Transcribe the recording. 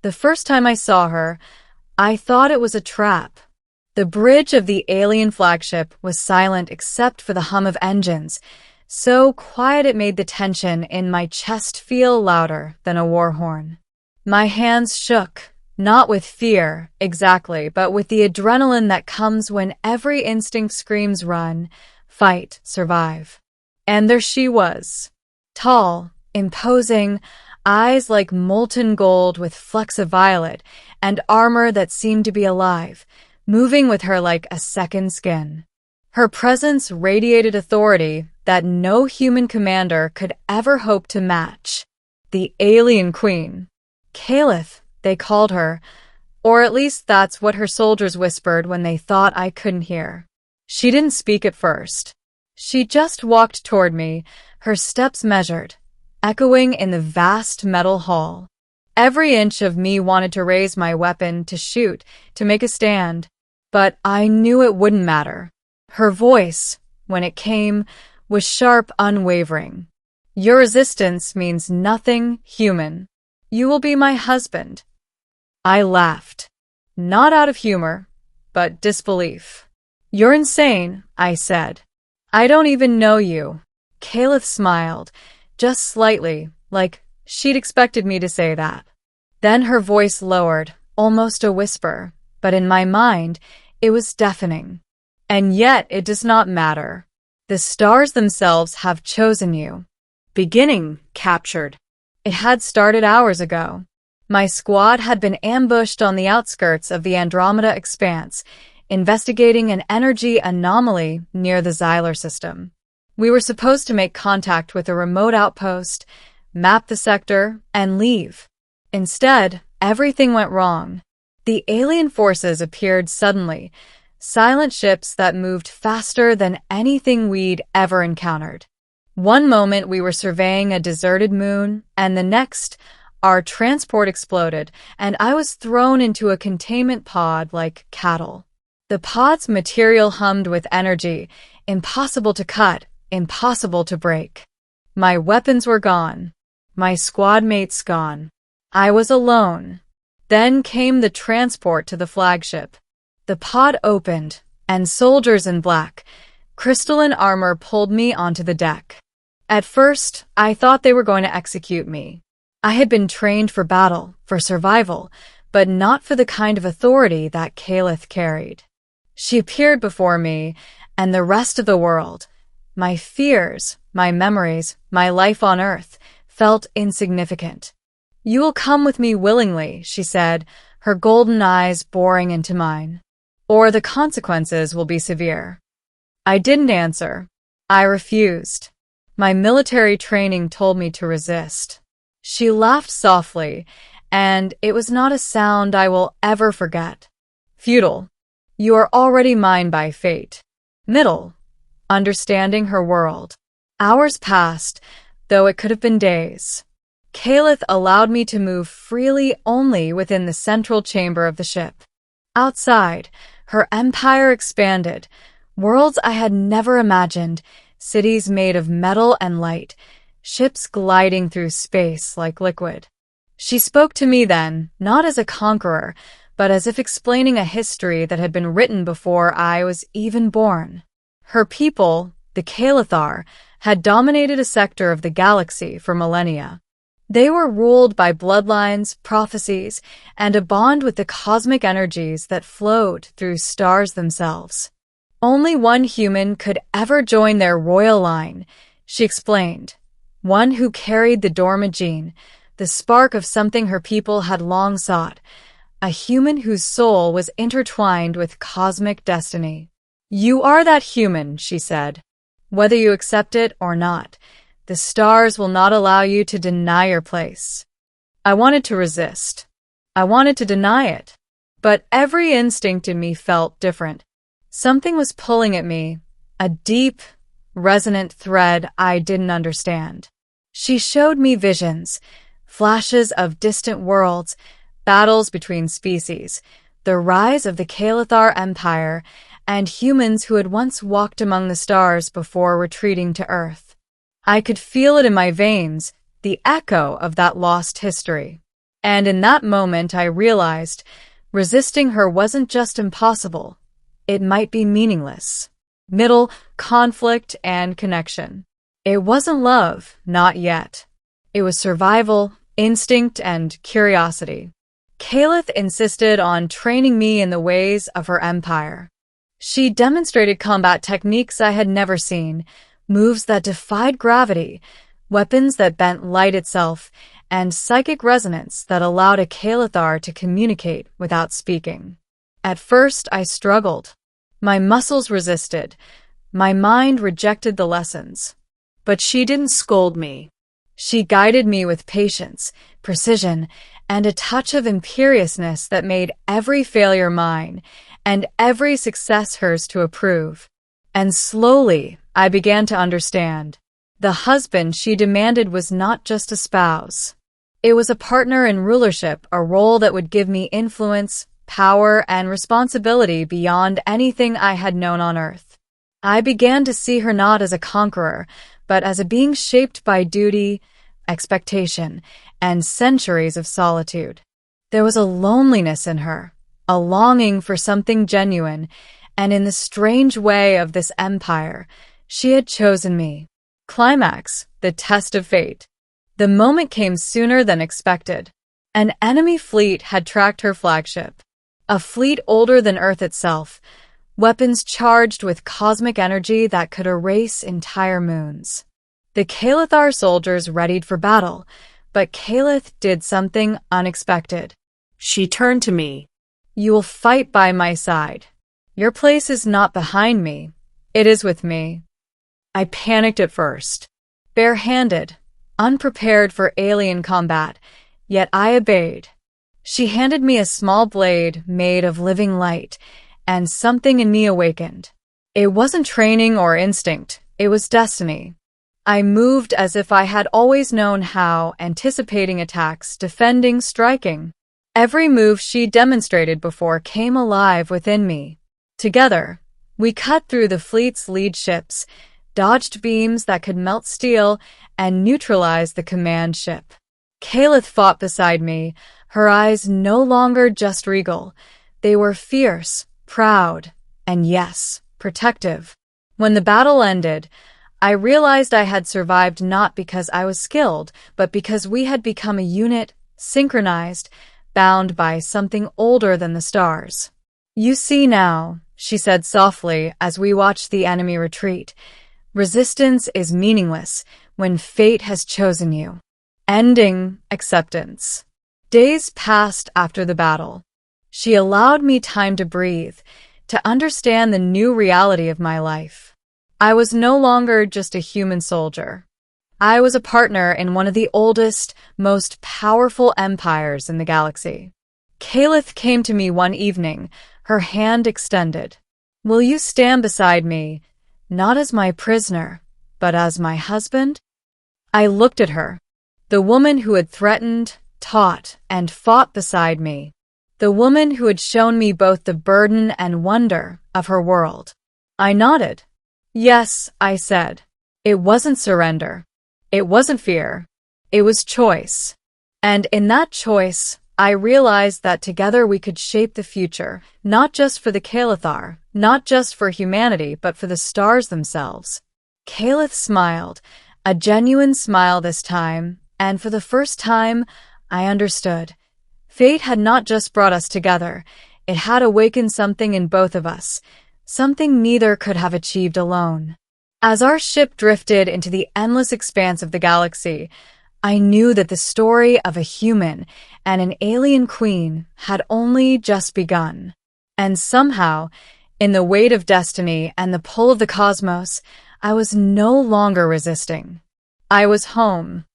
The first time I saw her, I thought it was a trap. The bridge of the alien flagship was silent except for the hum of engines, so quiet it made the tension in my chest feel louder than a war horn. My hands shook, not with fear, exactly, but with the adrenaline that comes when every instinct screams run, fight, survive. And there she was. Tall, imposing, eyes like molten gold with flecks of violet, and armor that seemed to be alive, moving with her like a second skin. Her presence radiated authority that no human commander could ever hope to match. The Alien Queen. Kaelith, they called her, or at least that's what her soldiers whispered when they thought I couldn't hear. She didn't speak at first. She just walked toward me, her steps measured, echoing in the vast metal hall. Every inch of me wanted to raise my weapon, to shoot, to make a stand, but I knew it wouldn't matter. Her voice, when it came, was sharp, unwavering. Your resistance means nothing human. You will be my husband. I laughed. Not out of humor, but disbelief. You're insane, I said. I don't even know you. Kaelith smiled, just slightly, like she'd expected me to say that. Then her voice lowered, almost a whisper, but in my mind, it was deafening. And yet it does not matter. The stars themselves have chosen you. Beginning captured. It had started hours ago. My squad had been ambushed on the outskirts of the Andromeda expanse, investigating an energy anomaly near the Xylar system. We were supposed to make contact with a remote outpost, map the sector, and leave. Instead, everything went wrong. The alien forces appeared suddenly, silent ships that moved faster than anything we'd ever encountered. One moment we were surveying a deserted moon, and the next, our transport exploded, and I was thrown into a containment pod like cattle. The pod's material hummed with energy, impossible to cut, impossible to break. My weapons were gone. My squad mates gone. I was alone. Then came the transport to the flagship. The pod opened, and soldiers in black, crystalline armor pulled me onto the deck. At first, I thought they were going to execute me. I had been trained for battle, for survival, but not for the kind of authority that Kaelith carried. She appeared before me, and the rest of the world, my fears, my memories, my life on Earth, felt insignificant. You will come with me willingly, she said, her golden eyes boring into mine. Or the consequences will be severe. I didn't answer. I refused. My military training told me to resist. She laughed softly, and it was not a sound I will ever forget. Futile. You are already mine by fate. Middle. Understanding her world. Hours passed, though it could have been days. Kaelith allowed me to move freely only within the central chamber of the ship. Outside, her empire expanded, worlds I had never imagined, cities made of metal and light, ships gliding through space like liquid. She spoke to me then, not as a conqueror, but as if explaining a history that had been written before I was even born. Her people, the Kaelithar, had dominated a sector of the galaxy for millennia. They were ruled by bloodlines, prophecies, and a bond with the cosmic energies that flowed through stars themselves. Only one human could ever join their royal line, she explained. One who carried the dormant gene, the spark of something her people had long sought, a human whose soul was intertwined with cosmic destiny. You are that human, she said. Whether you accept it or not, the stars will not allow you to deny your place. I wanted to resist. I wanted to deny it. But every instinct in me felt different. Something was pulling at me, a deep, resonant thread I didn't understand. She showed me visions, flashes of distant worlds, battles between species, the rise of the Kaelithar Empire, and humans who had once walked among the stars before retreating to Earth. I could feel it in my veins, the echo of that lost history. And in that moment, I realized resisting her wasn't just impossible, it might be meaningless. Middle, conflict, and connection. It wasn't love, not yet. It was survival, instinct, and curiosity. Kaelith insisted on training me in the ways of her empire. She demonstrated combat techniques I had never seen, moves that defied gravity, weapons that bent light itself, and psychic resonance that allowed a Kaelithar to communicate without speaking. At first, I struggled. My muscles resisted. My mind rejected the lessons. But she didn't scold me. She guided me with patience, precision, and a touch of imperiousness that made every failure mine and every success hers to approve. And slowly, I began to understand. The husband she demanded was not just a spouse. It was a partner in rulership, a role that would give me influence, power, and responsibility beyond anything I had known on earth. I began to see her not as a conqueror, but as a being shaped by duty, expectation, and centuries of solitude. There was a loneliness in her, a longing for something genuine, and in the strange way of this empire, she had chosen me. Climax, the test of fate. The moment came sooner than expected. An enemy fleet had tracked her flagship, a fleet older than Earth itself, weapons charged with cosmic energy that could erase entire moons. The Kaelithar soldiers readied for battle, but Kaelith did something unexpected. She turned to me. "You will fight by my side. Your place is not behind me, it is with me." I panicked at first. Bare-handed, unprepared for alien combat, yet I obeyed. She handed me a small blade made of living light, and something in me awakened. It wasn't training or instinct, it was destiny. I moved as if I had always known how, anticipating attacks, defending, striking. Every move she demonstrated before came alive within me. Together, we cut through the fleet's lead ships, dodged beams that could melt steel, and neutralized the command ship. Kaelith fought beside me, her eyes no longer just regal. They were fierce, proud, and yes, protective. When the battle ended, I realized I had survived not because I was skilled, but because we had become a unit, synchronized, bound by something older than the stars. "You see now," she said softly as we watched the enemy retreat, "resistance is meaningless when fate has chosen you." Ending acceptance. Days passed after the battle. She allowed me time to breathe, to understand the new reality of my life. I was no longer just a human soldier. I was a partner in one of the oldest, most powerful empires in the galaxy. Kaelith came to me one evening, her hand extended. "Will you stand beside me, not as my prisoner, but as my husband?" I looked at her, the woman who had threatened, taught, and fought beside me, the woman who had shown me both the burden and wonder of her world. I nodded. "Yes," I said. It wasn't surrender. It wasn't fear. It was choice. And in that choice, I realized that together we could shape the future, not just for the Kaelithar, not just for humanity, but for the stars themselves. Kaelith smiled, a genuine smile this time, and for the first time, I understood. Fate had not just brought us together, it had awakened something in both of us, something neither could have achieved alone. As our ship drifted into the endless expanse of the galaxy, I knew that the story of a human and an alien queen had only just begun. And somehow, in the weight of destiny and the pull of the cosmos, I was no longer resisting. I was home.